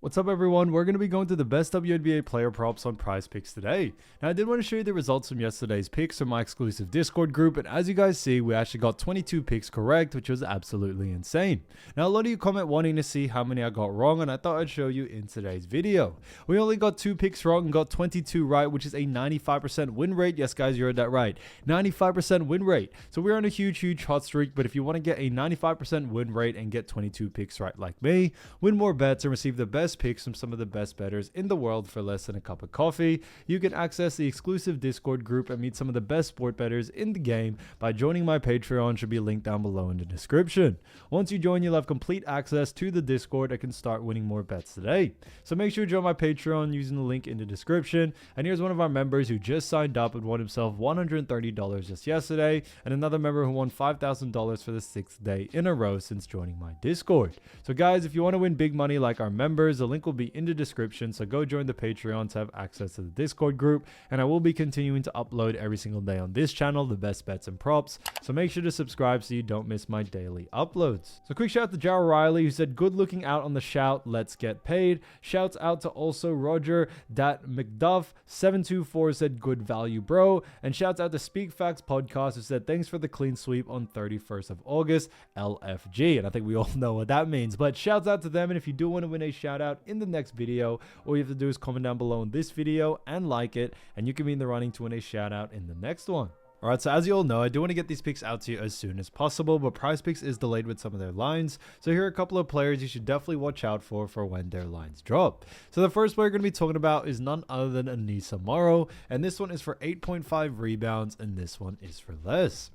What's up, everyone? We're going to be going through the best WNBA player props on Prize Picks today. Now, I did want to show you the results from yesterday's picks from my exclusive Discord group, and as you guys see, we actually got 22 picks correct, which was absolutely insane. Now, a lot of you comment wanting to see how many I got wrong, and I thought I'd show you in today's video. We only got 2 picks wrong and got 22 right, which is a 95% win rate. Yes, guys, you heard that right. 95% win rate. So we're on a huge hot streak, but if you want to get a 95% win rate and get 22 picks right like me, win more bets and receive the best picks from some of the best bettors in the world for less than a cup of coffee, you can access the exclusive Discord group and meet some of the best sport bettors in the game by joining my Patreon. Should be linked down below in the description. Once you join, you'll have complete access to the Discord and can start winning more bets today. So make sure you join my Patreon using the link in the description. And here's one of our members who just signed up and won himself $130 just yesterday, and another member who won $5,000 for the 6th day in a row since joining my Discord. So guys, if you want to win big money like our members, the link will be in the description, so go join the Patreon to have access to the Discord group, and I will be continuing to upload every single day on this channel the best bets and props, so make sure to subscribe so you don't miss my daily uploads. So quick shout out to Jarrell Riley, who said good looking out on the shout, let's get paid. Shouts out to also Roger McDuff 724 said good value bro, and shouts out to Speak Facts Podcast, who said thanks for the clean sweep on 31st of August LFG, and I think we all know what that means, but shouts out to them. And if you do want to win a shout out in the next video, all you have to do is comment down below in this video and like it, and you can be in the running to win a shout out in the next one. Alright, so as you all know, I do want to get these picks out to you as soon as possible, but Prize Picks is delayed with some of their lines. So here are a couple of players you should definitely watch out for when their lines drop. So the first player we're going to be talking about is none other than Aneesa Morrow, and this one is for 8.5 rebounds, and this one is for less.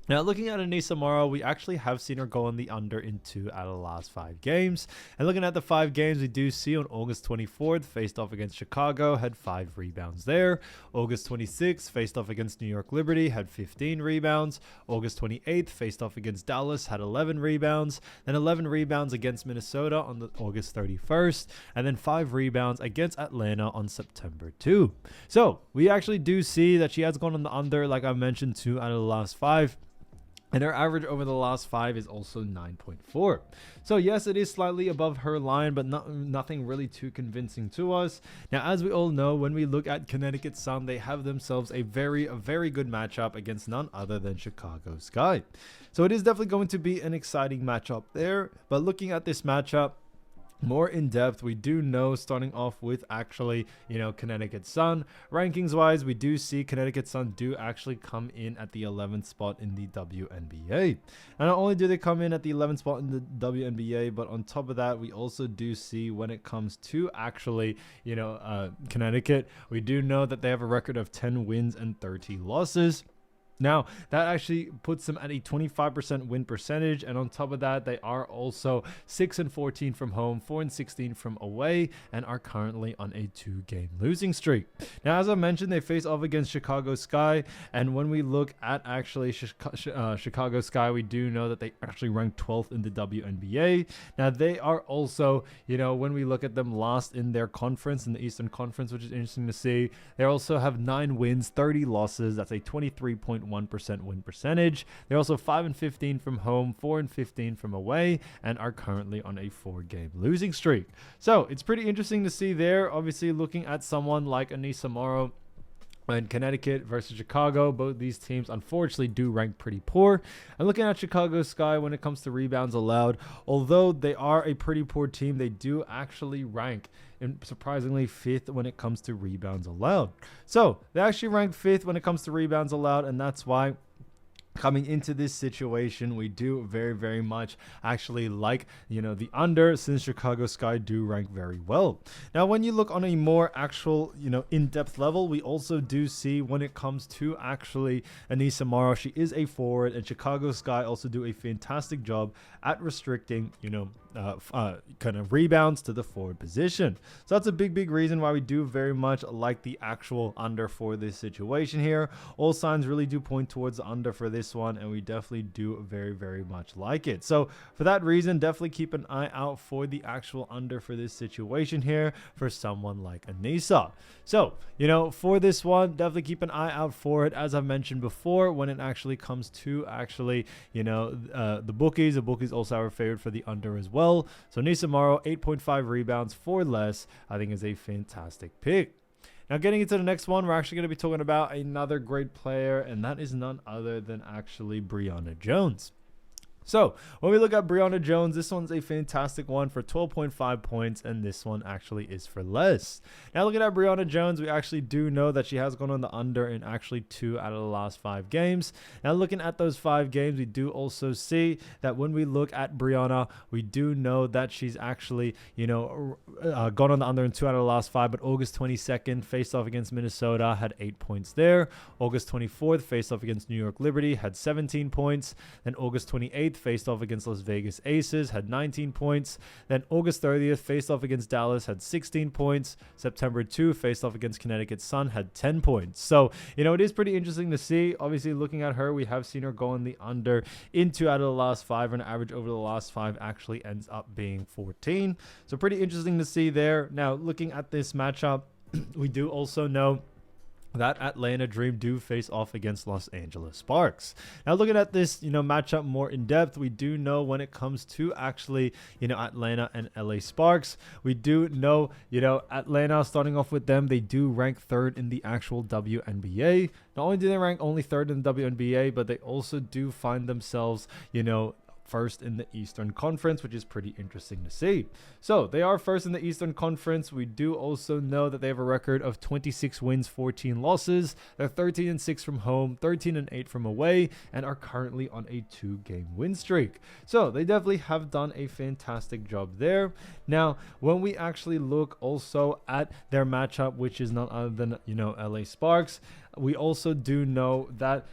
Now, looking at Aneesa Morrow, we actually have seen her go on the under in 2 out of the last 5 games. And looking at the 5 games, we do see on August 24th, faced off against Chicago, had 5 rebounds there. August 26th, faced off against New York Liberty, had 15 rebounds. August 28th, faced off against Dallas, had 11 rebounds. Then 11 rebounds against Minnesota on August 31st. And then 5 rebounds against Atlanta on September 2. So, we actually do see that she has gone on the under, like I mentioned, 2 out of the last 5. And her average over the last 5 is also 9.4. So yes, it is slightly above her line, but nothing really too convincing to us. Now, as we all know, when we look at Connecticut Sun, they have themselves a very good matchup against none other than Chicago Sky. So it is definitely going to be an exciting matchup there. But looking at this matchup more in depth, we do know, starting off with actually, Connecticut Sun, rankings wise, we do see Connecticut Sun do actually come in at the 11th spot in the WNBA. And not only do they come in at the 11th spot in the WNBA, but on top of that, we also do see when it comes to actually, Connecticut, we do know that they have a record of 10 wins and 30 losses. Now, that actually puts them at a 25% win percentage, and on top of that, they are also 6-14 from home, 4-16 from away, and are currently on a 2-game losing streak. Now, as I mentioned, they face off against Chicago Sky, and when we look at actually Chicago Sky, we do know that they actually rank 12th in the WNBA. Now, they are also, when we look at them last in their conference, in the Eastern Conference, which is interesting to see, they also have 9 wins, 30 losses. That's a 23.1% win percentage. They're also 5-15 from home, 4-15 from away, and are currently on a 4-game losing streak. So it's pretty interesting to see there. Obviously, looking at someone like Aneesa Morrow and Connecticut versus Chicago, both these teams unfortunately do rank pretty poor. And looking at Chicago Sky when it comes to rebounds allowed, although they are a pretty poor team, they do actually rank in surprisingly 5th when it comes to rebounds allowed. So they actually rank 5th when it comes to rebounds allowed, and that's why coming into this situation, we do very much actually like, the under, since Chicago Sky do rank very well. Now, when you look on a more actual, in-depth level, we also do see when it comes to actually Aneesa Morrow, she is a forward, and Chicago Sky also do a fantastic job at restricting, kind of rebounds to the forward position. So that's a big reason why we do very much like the actual under for this situation here. All signs really do point towards the under for this one, and we definitely do very much like it. So for that reason, definitely keep an eye out for the actual under for this situation here for someone like Aneesa. So, for this one, definitely keep an eye out for it. As I've mentioned before, when it actually comes to the bookies also are favored for the under as well. well. So Nisa Morrow, 8.5 rebounds for less, I think is a fantastic pick. Now, getting into the next one, we're actually going to be talking about another great player, and that is none other than actually Briana Jones. So when we look at Briana Jones, this one's a fantastic one for 12.5 points, and this one actually is for less. Now looking at Briana Jones, we actually do know that she has gone on the under in actually 2 out of the last 5 games. Now looking at those 5 games, we do also see that when we look at Briana, we do know that she's actually, gone on the under in 2 out of the last 5, but August 22nd faced off against Minnesota, had 8 points there. August 24th faced off against New York Liberty, had 17 points. Then August 28th faced off against Las Vegas Aces, had 19 points. Then August 30th faced off against Dallas, had 16 points. September 2 faced off against Connecticut Sun, had 10 points. So, it is pretty interesting to see. Obviously, looking at her, we have seen her go on the under in 2 out of the last 5, and average over the last 5 actually ends up being 14. So pretty interesting to see there. Now, looking at this matchup, we do also know that Atlanta Dream do face off against Los Angeles Sparks. Now looking at this, matchup more in depth, we do know when it comes to actually, Atlanta and LA Sparks, we do know, Atlanta, starting off with them, they do rank 3rd in the actual WNBA. Not only do they rank only 3rd in the WNBA, but they also do find themselves, first in the Eastern Conference, which is pretty interesting to see. So they are first in the Eastern Conference. We do also know that they have a record of 26 wins, 14 losses. They're 13-6 from home, 13-8 from away, and are currently on a 2-game win streak. So they definitely have done a fantastic job there. Now, when we actually look also at their matchup, which is none other than, LA Sparks, we also do know that,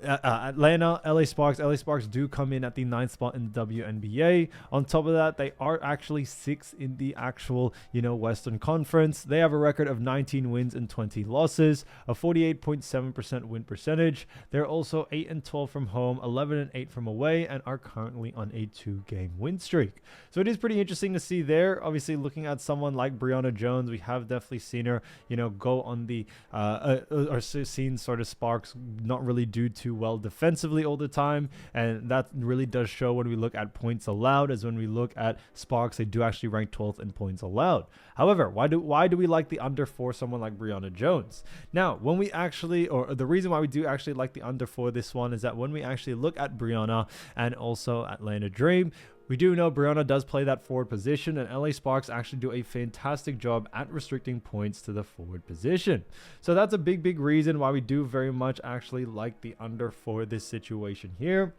Atlanta, LA Sparks do come in at the 9th spot in the WNBA. On top of that, they are actually 6th in the actual, Western Conference. They have a record of 19 wins and 20 losses, a 48.7% win percentage. They're also 8-12 from home, 11-8 from away, and are currently on a 2-game win streak. So it is pretty interesting to see there. Obviously, looking at someone like Briana Jones, we have definitely seen her, go on the, or seen sort of Sparks not really do too well defensively all the time, and that really does show when we look at points allowed, as when we look at Sparks, they do actually rank 12th in points allowed. However, why do we like the under for someone like Briana Jones? Now, when we actually, or the reason why we do actually like the under for this one is that when we actually look at Briana and also Atlanta Dream, we do know Briana does play that forward position, and LA Sparks actually do a fantastic job at restricting points to the forward position. So that's a big reason why we do very much actually like the under for this situation here.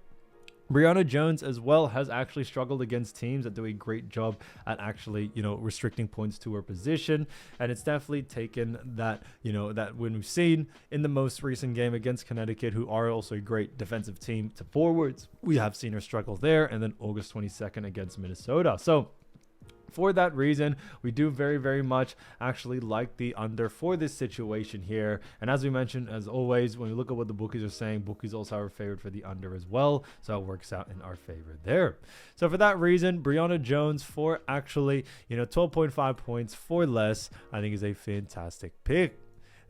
Briana Jones as well has actually struggled against teams that do a great job at actually, restricting points to her position. And it's definitely taken that, that when we've seen in the most recent game against Connecticut, who are also a great defensive team to forwards, we have seen her struggle there. And then August 22nd against Minnesota. So for that reason, we do very much actually like the under for this situation here. And as we mentioned, as always, when we look at what the bookies are saying, bookies also are favored for the under as well. So it works out in our favor there. So for that reason, Briana Jones for actually, 12.5 points for less, I think is a fantastic pick.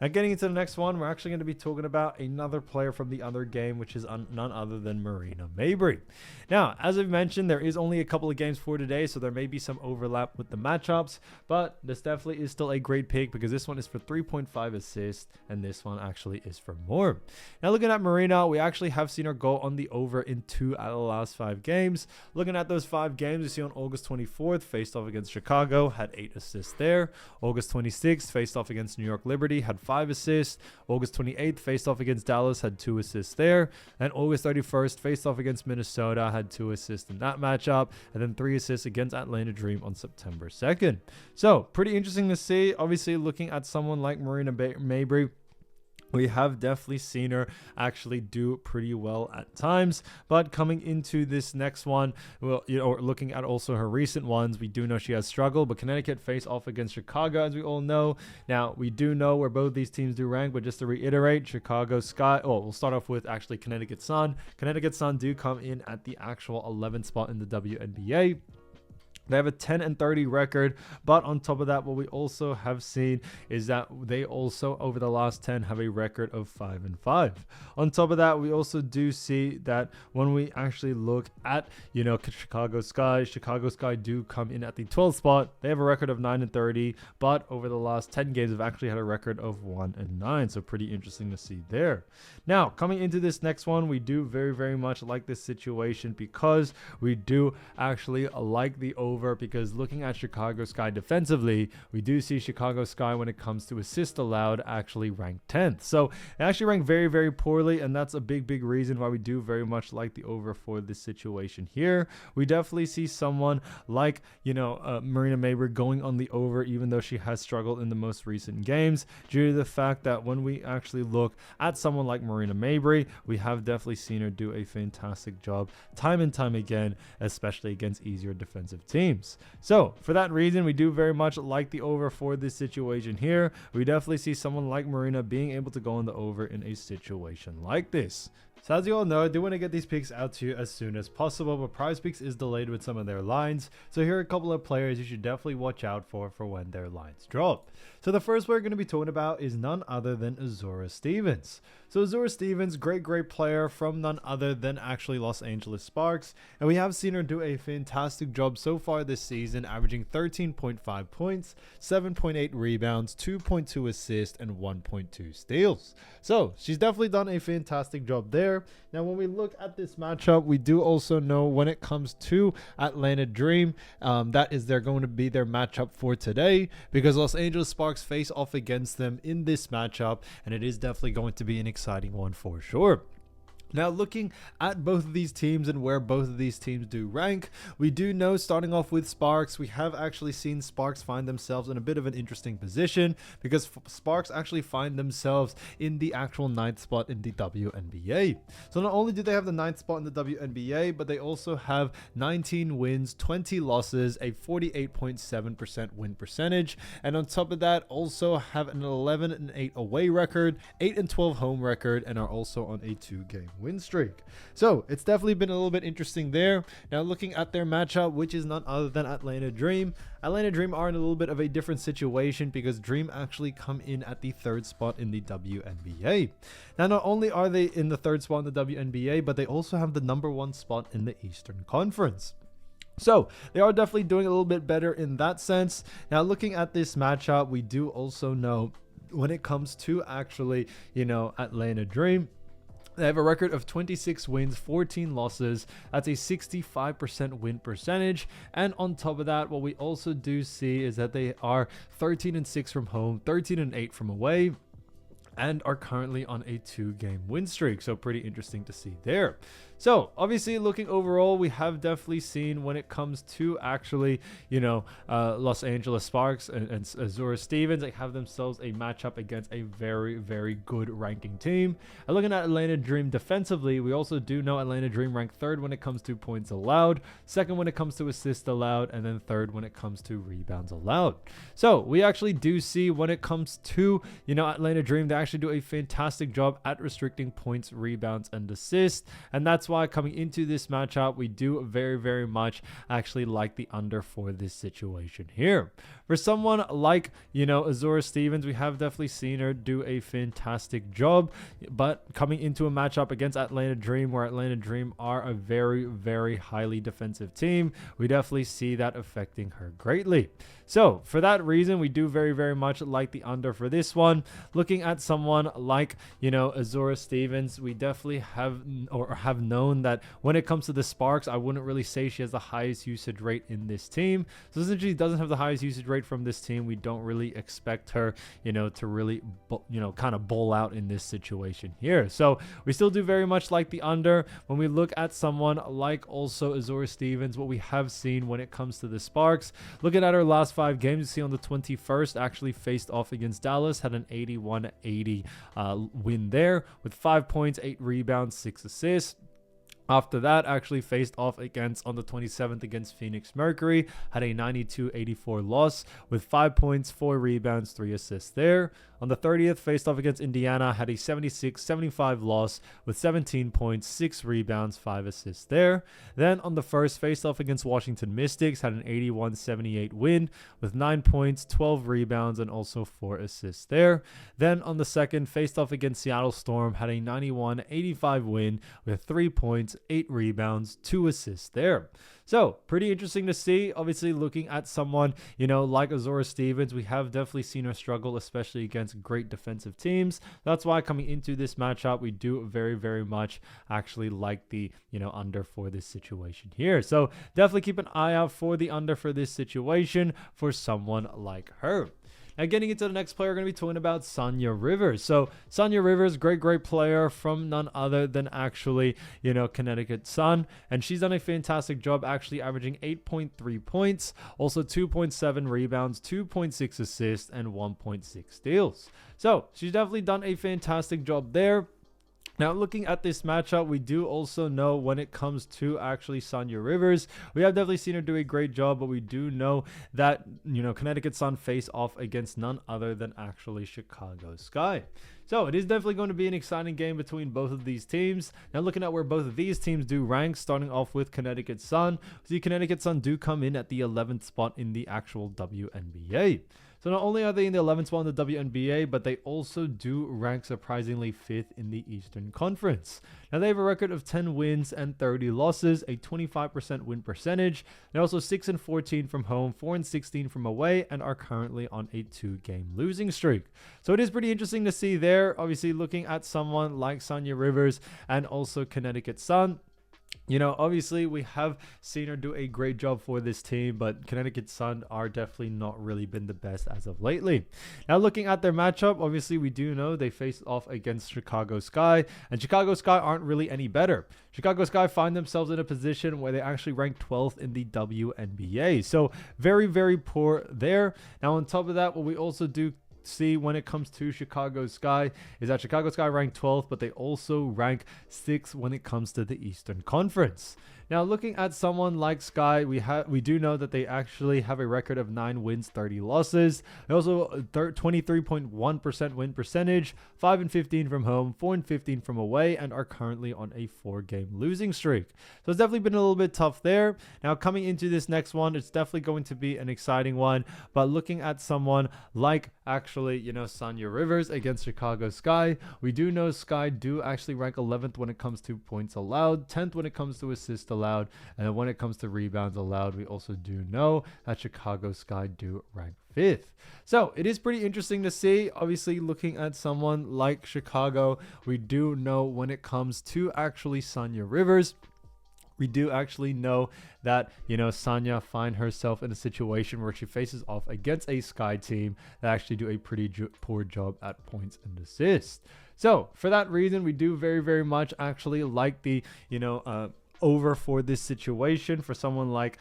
Now, getting into the next one, we're actually going to be talking about another player from the other game, which is none other than Marina Mabberry. Now, as I've mentioned, there is only a couple of games for today, so there may be some overlap with the matchups, but this definitely is still a great pick because this one is for 3.5 assists, and this one actually is for more. Now, looking at Marina, we actually have seen her go on the over in 2 out of the last 5 games. Looking at those 5 games, we see on August 24th, faced off against Chicago, had 8 assists there. August 26th, faced off against New York Liberty, had 5 assists. August 28th, faced off against Dallas, had 2 assists there. And August 31st, faced off against Minnesota, had 2 assists in that matchup. And then 3 assists against Atlanta Dream on September 2nd. So pretty interesting to see. Obviously, looking at someone like Marina Mabberry, we have definitely seen her actually do pretty well at times, but coming into this next one, well, or looking at also her recent ones, we do know she has struggled, but Connecticut face off against Chicago, as we all know. Now, we do know where both these teams do rank, but just to reiterate, Chicago Sky, we'll start off with actually Connecticut Sun. Connecticut Sun do come in at the actual 11th spot in the WNBA. They have a 10-30 record, but on top of that, what we also have seen is that they also, over the last 10, have a record of 5-5. On top of that, we also do see that when we actually look at, Chicago Sky do come in at the 12th spot. They have a record of 9-30, but over the last 10 games, have actually had a record of 1-9. So pretty interesting to see there. Now, coming into this next one, we do very, very much like this situation because we do actually like the over, because looking at Chicago Sky defensively, we do see Chicago Sky when it comes to assists allowed actually ranked 10th. So they actually rank very, very poorly, and that's a big reason why we do very much like the over for this situation here. We definitely see someone like, Marina Mabberry going on the over, even though she has struggled in the most recent games, due to the fact that when we actually look at someone like Marina Mabberry, we have definitely seen her do a fantastic job time and time again, especially against easier defensive teams. So for that reason, we do very much like the over for this situation here. We definitely see someone like Marina being able to go on the over in a situation like this. So as you all know, I do want to get these picks out to you as soon as possible, but PrizePicks is delayed with some of their lines. So here are a couple of players you should definitely watch out for when their lines drop. So the first player we're going to be talking about is none other than Azora Stevens. So Azora Stevens, great player from none other than actually Los Angeles Sparks. And we have seen her do a fantastic job so far this season, averaging 13.5 points, 7.8 rebounds, 2.2 assists, and 1.2 steals. So she's definitely done a fantastic job there. Now, when we look at this matchup, we do also know when it comes to Atlanta Dream, that is going to be their matchup for today, because Los Angeles Sparks face off against them in this matchup, and it is definitely going to be an exciting one for sure. Now, looking at both of these teams and where both of these teams do rank, we do know, starting off with Sparks, we have actually seen Sparks find themselves in a bit of an interesting position, because Sparks actually find themselves in the actual 9th spot in the WNBA. So not only do they have the 9th spot in the WNBA, but they also have 19 wins, 20 losses, a 48.7% win percentage, and on top of that, also have an 11-8 away record, 8-12 home record, and are also on a 2-game win streak. So it's definitely been a little bit interesting there. Now, looking at their matchup, which is none other than Atlanta Dream. Atlanta Dream are in a little bit of a different situation, because Dream actually come in at the 3rd spot in the WNBA. Now, not only are they in the 3rd spot in the WNBA, but they also have the number 1 spot in the Eastern Conference. So they are definitely doing a little bit better in that sense. Now, looking at this matchup, we do also know when it comes to actually, Atlanta Dream, they have a record of 26 wins, 14 losses. That's a 65% win percentage. And on top of that, what we also do see is that they are 13-6 from home, 13-8 from away, and are currently on a 2-game win streak. So pretty interesting to see there. So obviously, looking overall, we have definitely seen when it comes to actually, Los Angeles Sparks and Azora Stevens, they have themselves a matchup against a very good ranking team. And looking at Atlanta Dream defensively, we also do know Atlanta Dream ranked 3rd when it comes to points allowed, 2nd when it comes to assists allowed, and then 3rd when it comes to rebounds allowed. So we actually do see when it comes to, Atlanta Dream, they actually do a fantastic job at restricting points, rebounds, and assists. And that's why coming into this matchup, we do very much actually like the under for this situation here. For someone like, Azora Stevens, we have definitely seen her do a fantastic job, but coming into a matchup against Atlanta Dream, where Atlanta Dream are a very highly defensive team, we definitely see that affecting her greatly. So for that reason, we do very much like the under for this one. Looking at someone like, Azora Stevens, we definitely have known that when it comes to the Sparks, I wouldn't really say she has the highest usage rate in this team. So since she doesn't have the highest usage rate from this team, we don't really expect her, to really, kind of bowl out in this situation here. So we still do very much like the under. When we look at someone like also Azora Stevens, what we have seen when it comes to the Sparks, looking at her last 5 games, you see on the 21st, actually faced off against Dallas, had an 81-80 win there with 5 points, 8 rebounds, 6 assists. After that, actually faced off against on the 27th against Phoenix Mercury, had a 92-84 loss with 5 points, 4 rebounds, 3 assists there. On the 30th, faced off against Indiana, had a 76-75 loss with 17 points, 6 rebounds, 5 assists there. Then on the 1st, faced off against Washington Mystics, had an 81-78 win with 9 points, 12 rebounds, and also 4 assists there. Then on the 2nd, faced off against Seattle Storm, had a 91-85 win with 3 points, 8 rebounds, 2 assists there. So pretty interesting to see. Obviously, looking at someone, like Azora Stevens, we have definitely seen her struggle, especially against great defensive teams. That's why coming into this matchup, we do very, very much actually like the, under for this situation here. So definitely keep an eye out for the under for this situation for someone like her. Now, getting into the next player, we're going to be talking about Sonia Rivers. So, Sonia Rivers, great player from none other than actually, Connecticut Sun. And she's done a fantastic job, actually averaging 8.3 points, also 2.7 rebounds, 2.6 assists, and 1.6 steals. So, she's definitely done a fantastic job there. Now, looking at this matchup, we do also know when it comes to actually Sonia Rivers, we have definitely seen her do a great job, but we do know that, Connecticut Sun face off against none other than actually Chicago Sky. So it is definitely going to be an exciting game between both of these teams. Now, looking at where both of these teams do rank, starting off with Connecticut Sun, the Connecticut Sun do come in at the 11th spot in the actual WNBA. So not only are they in the 11th spot in the WNBA, but they also do rank surprisingly 5th in the Eastern Conference. Now they have a record of 10 wins and 30 losses, a 25% win percentage. They're also 6-14 from home, 4-16 from away, and are currently on a 2-game losing streak. So it is pretty interesting to see there. Obviously, looking at someone like Sonia Rivers and also Connecticut Sun. Obviously we have seen her do a great job for this team, but Connecticut Sun are definitely not really been the best as of lately. Now, looking at their matchup, obviously we do know they face off against Chicago Sky, and Chicago Sky aren't really any better. Chicago Sky find themselves in a position where they actually rank 12th in the WNBA. So very, very poor there. Now, on top of that, what we also do see when it comes to Chicago Sky is that Chicago Sky rank 12th, but they also rank 6th when it comes to the Eastern Conference. Now, looking at someone like Sky, we do know that they actually have a record of 9 wins, 30 losses. They also 23.1% win percentage, 5-15 from home, 4-15 from away, and are currently on a 4-game losing streak. So it's definitely been a little bit tough there. Now, coming into this next one, it's definitely going to be an exciting one. But looking at someone like actually, Sonia Rivers against Chicago Sky, we do know Sky do actually rank 11th when it comes to points allowed, 10th when it comes to assists allowed, and then when it comes to rebounds allowed, we also do know that Chicago Sky do rank 5th. So it is pretty interesting to see. Obviously, looking at someone like Chicago, we do know when it comes to actually Sonia Rivers, we do actually know that, Sonia find herself in a situation where she faces off against a Sky team that actually do a pretty poor job at points and assists. So for that reason, we do very, very much actually like the, over for this situation for someone like,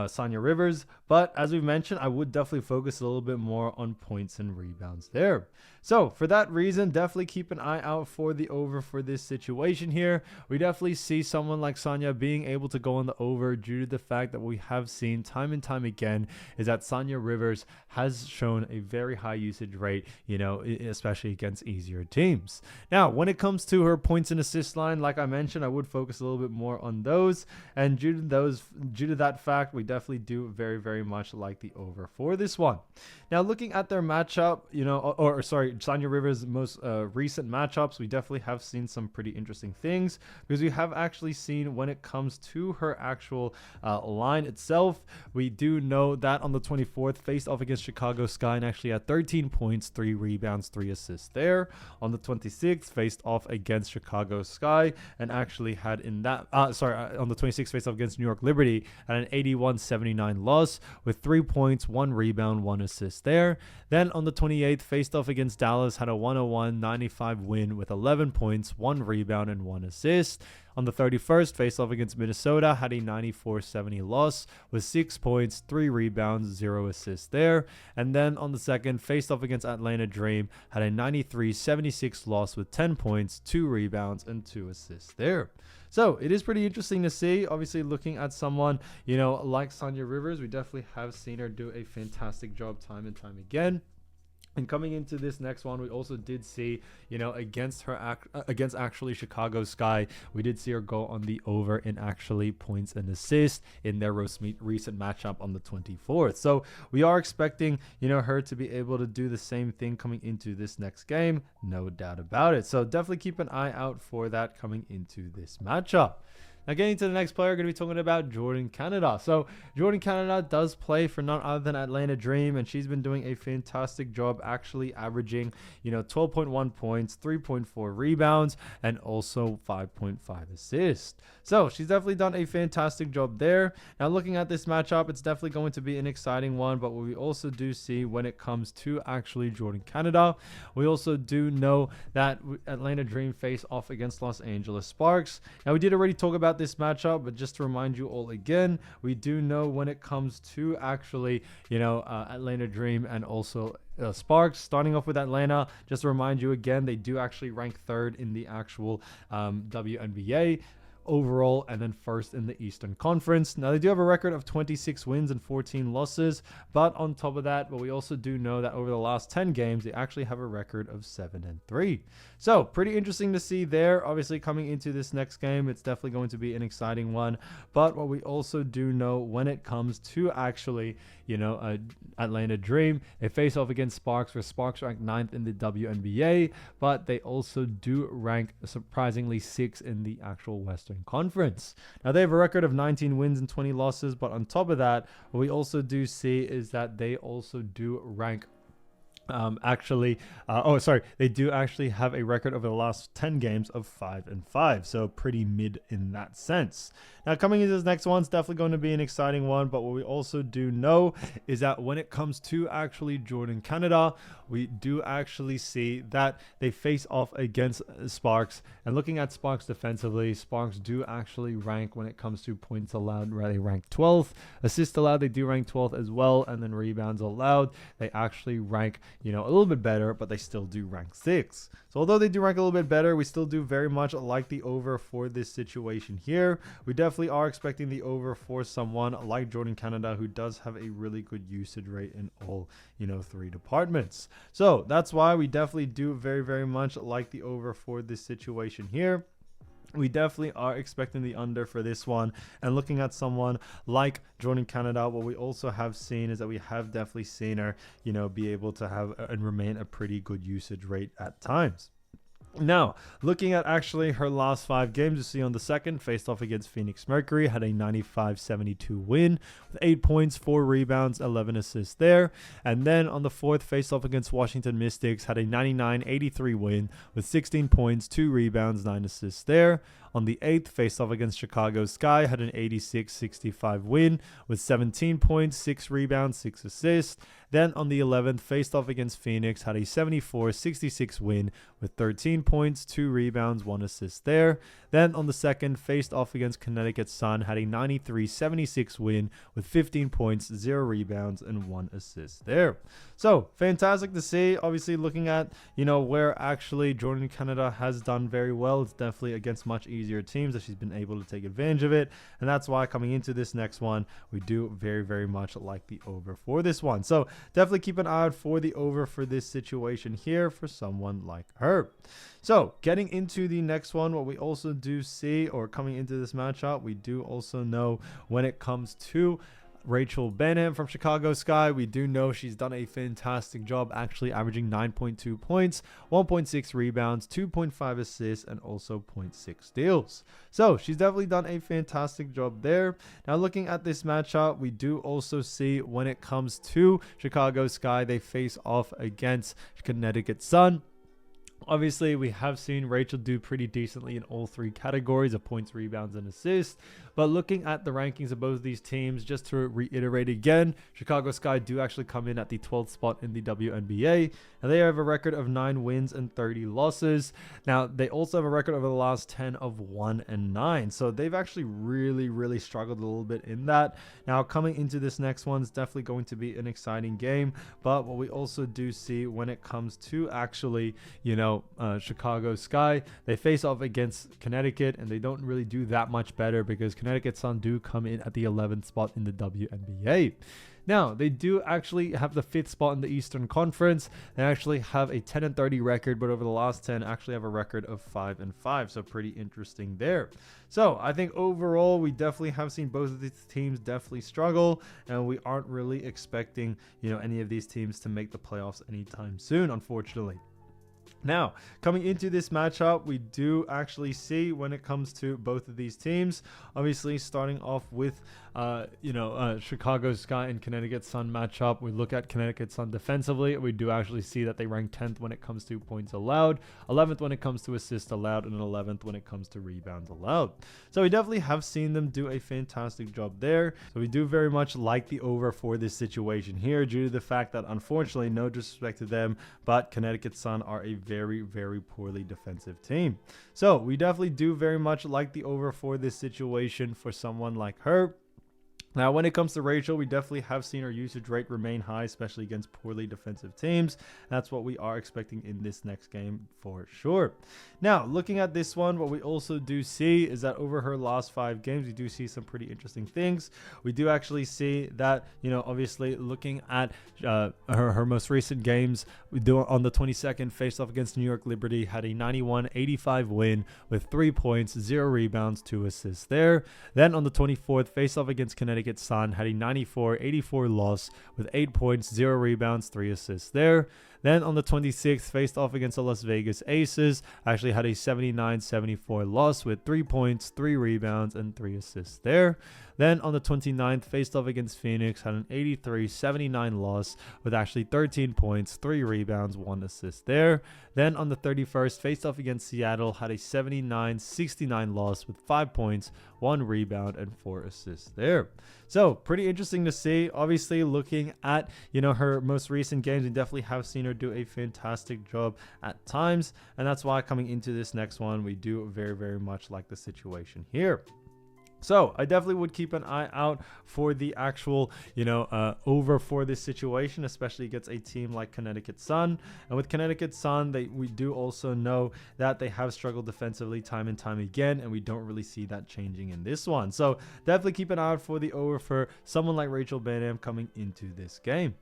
Sonia Rivers. But as we mentioned, I would definitely focus a little bit more on points and rebounds there. So for that reason, definitely keep an eye out for the over for this situation here. We definitely see someone like Sonia being able to go on the over due to the fact that we have seen time and time again is that Sonia Rivers has shown a very high usage rate, especially against easier teams. Now, when it comes to her points and assist line, like I mentioned, I would focus a little bit more on those. And due to that fact, we definitely do very, very much like the over for this one. Now, looking at their matchup, Sonia Rivers' most recent matchups, we definitely have seen some pretty interesting things because we have actually seen when it comes to her actual line itself, we do know that on the 24th faced off against Chicago Sky and actually had 13 points, 3 rebounds, 3 assists there. On the 26th faced off against Chicago Sky and actually had on the 26th faced off against New York Liberty at an 81-79 loss with 3 points, 1 rebound, 1 assist there. Then on the 28th faced off against Dallas, had a 101-95 win with 11 points, 1 rebound, and 1 assist. On the 31st, faced off against Minnesota, had a 94-70 loss with 6 points, 3 rebounds, 0 assists there. And then on the 2nd, faced off against Atlanta Dream, had a 93-76 loss with 10 points, 2 rebounds, and 2 assists there. So it is pretty interesting to see. Obviously, looking at someone, you know, like Sonia Rivers, we definitely have seen her do a fantastic job time and time again. And coming into this next one, we also did see, you know, against actually Chicago Sky, we did see her go on the over in actually points and assists in their recent matchup on the 24th. So we are expecting, you know, her to be able to do the same thing coming into this next game, no doubt about it. So definitely keep an eye out for that coming into this matchup. Now, getting to the next player, we're going to be talking about Jordin Canada. So, Jordin Canada does play for none other than Atlanta Dream, and she's been doing a fantastic job, actually averaging, you know, 12.1 points, 3.4 rebounds, and also 5.5 assists. So, she's definitely done a fantastic job there. Now, looking at this matchup, it's definitely going to be an exciting one, but what we also do see when it comes to actually Jordin Canada, we also do know that Atlanta Dream face off against Los Angeles Sparks. Now, we did already talk about this matchup, but just to remind you all again, we do know when it comes to actually, you know, Atlanta Dream and also Sparks. Starting off with Atlanta, just to remind you again, they do actually rank third in the actual WNBA overall, and then first in the Eastern Conference. Now, they do have a record of 26 wins and 14 losses, but on top of that, but we also do know that over the last 10 games, they actually have a record of 7-3. So pretty interesting to see there. Obviously, coming into this next game, it's definitely going to be an exciting one. But what we also do know when it comes to actually, you know, Atlanta Dream, they face off against Sparks, where Sparks rank 9th in the WNBA, but they also do rank surprisingly 6th in the actual Western Conference. Now, they have a record of 19 wins and 20 losses, but on top of that, what we also do see is that they also do rank they do actually have a record over the last 10 games of 5-5, so pretty mid in that sense. Now, coming into this next one, it's definitely going to be an exciting one, but what we also do know is that when it comes to actually Jordin Canada, we do actually see that they face off against Sparks, and looking at Sparks defensively, Sparks do actually rank when it comes to points allowed, where they rank 12th, assists allowed, they do rank 12th as well, and then rebounds allowed, they actually rank, you know, a little bit better, but they still do rank 6th. So although they do rank a little bit better, we still do very much like the over for this situation here. We definitely are expecting the over for someone like Jordin Canada, who does have a really good usage rate in all, you know, 3 departments. So that's why we definitely do very, very much like the over for this situation here. We definitely are expecting the under for this one. And looking at someone like Jordin Canada, what we also have seen is that we have definitely seen her, you know, be able to have and remain a pretty good usage rate at times. Now, looking at actually her last 5 games, you see on the second, faced off against Phoenix Mercury, had a 95-72 win with 8 points, 4 rebounds, 11 assists there. And then on the fourth, faced off against Washington Mystics, had a 99-83 win with 16 points, 2 rebounds, 9 assists there. On the 8th, faced off against Chicago Sky, had an 86-65 win with 17 points, 6 rebounds, 6 assists. Then on the 11th, faced off against Phoenix, had a 74-66 win with 13 points, 2 rebounds, 1 assist there. Then on the 2nd, faced off against Connecticut Sun, had a 93-76 win with 15 points, 0 rebounds, and 1 assist there. So fantastic to see. Obviously, looking at, you know, where actually Jordin Canada has done very well, it's definitely against much easier teams that she's been able to take advantage of it, and that's why coming into this next one, we do very, very much like the over for this one. So definitely keep an eye out for the over for this situation here for someone like her. So getting into the next one, what we also do see, or coming into this matchup, we do also know when it comes to Rachel Banham from Chicago Sky, we do know she's done a fantastic job, actually averaging 9.2 points, 1.6 rebounds, 2.5 assists, and also 0.6 steals. So she's definitely done a fantastic job there. Now, looking at this matchup, we do also see when it comes to Chicago Sky, they face off against Connecticut Sun. Obviously, we have seen Rachel do pretty decently in all 3 categories of points, rebounds, and assists. But looking at the rankings of both of these teams, just to reiterate again, Chicago Sky do actually come in at the 12th spot in the WNBA. And they have a record of 9 wins and 30 losses. Now, they also have a record over the last 10 of 1-9. So they've actually really, really struggled a little bit in that. Now, coming into this next one is definitely going to be an exciting game. But what we also do see when it comes to actually, you know, Chicago Sky. They face off against Connecticut, and they don't really do that much better because Connecticut Sun do come in at the 11th spot in the WNBA. Now, they do actually have the 5th spot in the Eastern Conference. They actually have a 10-30 record, but over the last 10 actually have a record of 5-5. So pretty interesting there. So I think overall, we definitely have seen both of these teams definitely struggle, and we aren't really expecting, any of these teams to make the playoffs anytime soon, unfortunately. Now, coming into this matchup, we do actually see when it comes to both of these teams, obviously starting off with, Chicago Sky and Connecticut Sun matchup. We look at Connecticut Sun defensively. We do actually see that they rank 10th when it comes to points allowed, 11th when it comes to assists allowed, and 11th when it comes to rebounds allowed. So we definitely have seen them do a fantastic job there. So we do very much like the over for this situation here due to the fact that, unfortunately, no disrespect to them, but Connecticut Sun are a very, very poorly defensive team. So we definitely do very much like the over for this situation for someone like her. Now, when it comes to Rachel, we definitely have seen her usage rate remain high, especially against poorly defensive teams. That's what we are expecting in this next game for sure. Now, looking at this one, what we also do see is that over her last 5 games, we do see some pretty interesting things. We do actually see that, obviously looking at her most recent games, we do on the 22nd faced off against New York Liberty, had a 91-85 win with 3 points, 0 rebounds, 2 assists there. Then on the 24th, faced off against Connecticut Sun, had a 94-84 loss with 8 points, 0 rebounds, 3 assists there. Then on the 26th, faced off against the Las Vegas Aces, actually had a 79-74 loss with 3 points, 3 rebounds, and 3 assists there. Then on the 29th, faced off against Phoenix, had an 83-79 loss with actually 13 points, 3 rebounds, 1 assist there. Then on the 31st, faced off against Seattle, had a 79-69 loss with 5 points, 1 rebound, and 4 assists there. So pretty interesting to see. Obviously, looking at, her most recent games, we definitely have seen her do a fantastic job at times. And that's why coming into this next one, we do very, very much like the situation here. So I definitely would keep an eye out for the actual, over for this situation, especially against a team like Connecticut Sun. And with Connecticut Sun, we do also know that they have struggled defensively time and time again, and we don't really see that changing in this one. So definitely keep an eye out for the over for someone like Rachel Banham coming into this game.